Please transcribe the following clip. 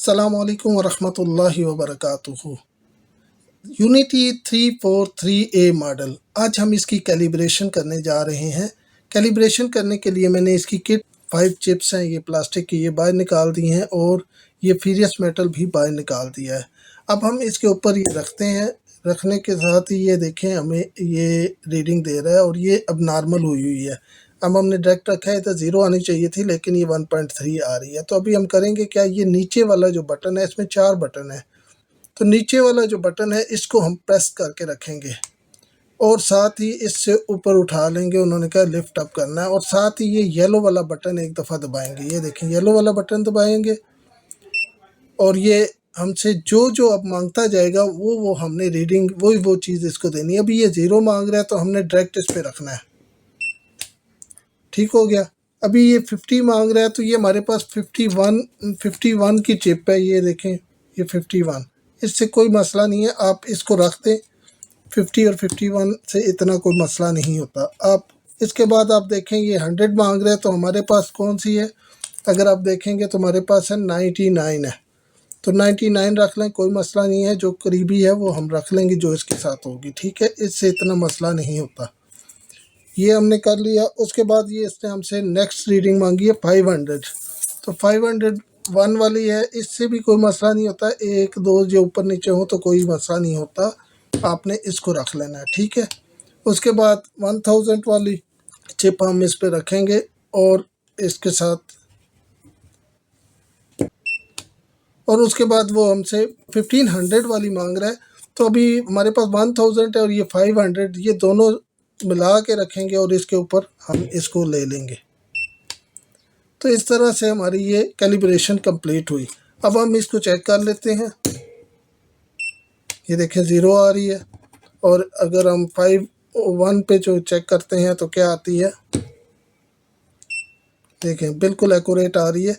अस्सलाम वालेकुम वरहमतुल्लाहि वबरकातुहू। यूनिटी 343A मॉडल, आज हम इसकी कैलिब्रेशन करने जा रहे हैं। कैलिब्रेशन करने के लिए मैंने इसकी किट 5 चिप्स हैं, ये प्लास्टिक की, ये बाहर निकाल दी हैं और ये फीरियस मेटल भी बाहर निकाल दिया है। अब हम इसके ऊपर ये रखते हैं, रखने के साथ ही ये देखें हमें ये रीडिंग दे रहा है और ये अब नॉर्मल हुई हुई है। अब हमने डायरेक्ट रखा है तो 0 आनी चाहिए थी, लेकिन ये 1.3 आ रही है। तो अभी हम करेंगे क्या, ये नीचे वाला जो बटन है, इसमें 4 बटन है, तो नीचे वाला जो बटन है इसको हम प्रेस करके रखेंगे और साथ ही इससे ऊपर उठा लेंगे। उन्होंने कहा लिफ्ट अप करना है, और साथ ही ये येलो वाला बटन एक दफ़ा दबाएंगे। ये देखें, येलो वाला बटन दबाएंगे और ये हमसे जो जो अब मांगता जाएगा वो हमने रीडिंग वो चीज़ इसको देनी है। अभी ये 0 मांग रहा है तो हमने डायरेक्ट इस पे रखना है। ठीक हो गया। अभी ये 50 मांग रहा है तो ये हमारे पास 51 की चिप है। ये देखें, ये 51, इससे कोई मसला नहीं है, आप इसको रख दें। 50 और 51 से इतना कोई मसला नहीं होता। आप इसके बाद आप देखें ये 100 मांग रहे हैं तो हमारे पास कौन सी है, अगर आप देखेंगे तो हमारे पास है 99 है, तो 99 रख लें, कोई मसला नहीं है। जो करीबी है वो हम रख लेंगे जो इसके साथ होगी, ठीक है, इससे इतना मसला नहीं होता। ये हमने कर लिया। उसके बाद ये इसने हमसे नेक्स्ट रीडिंग मांगी है 500, तो 501 वाली है, इससे भी कोई मसला नहीं होता। 1 2 जो ऊपर नीचे हो तो कोई मसला नहीं होता, आपने इसको रख लेना है, ठीक है। उसके बाद 1000 वाली चिप हम इस पे रखेंगे और इसके साथ, और उसके बाद वो हमसे 1500 वाली मांग रहा है, तो अभी हमारे पास 1000 है और ये 500, ये दोनों मिला के रखेंगे और इसके ऊपर हम इसको ले लेंगे। तो इस तरह से हमारी ये कैलिब्रेशन कंप्लीट हुई। अब हम इसको चेक कर लेते हैं। ये देखें 0 आ रही है, और अगर हम 51 पे जो चेक करते हैं तो क्या आती है, देखें बिल्कुल एक्यूरेट आ रही है।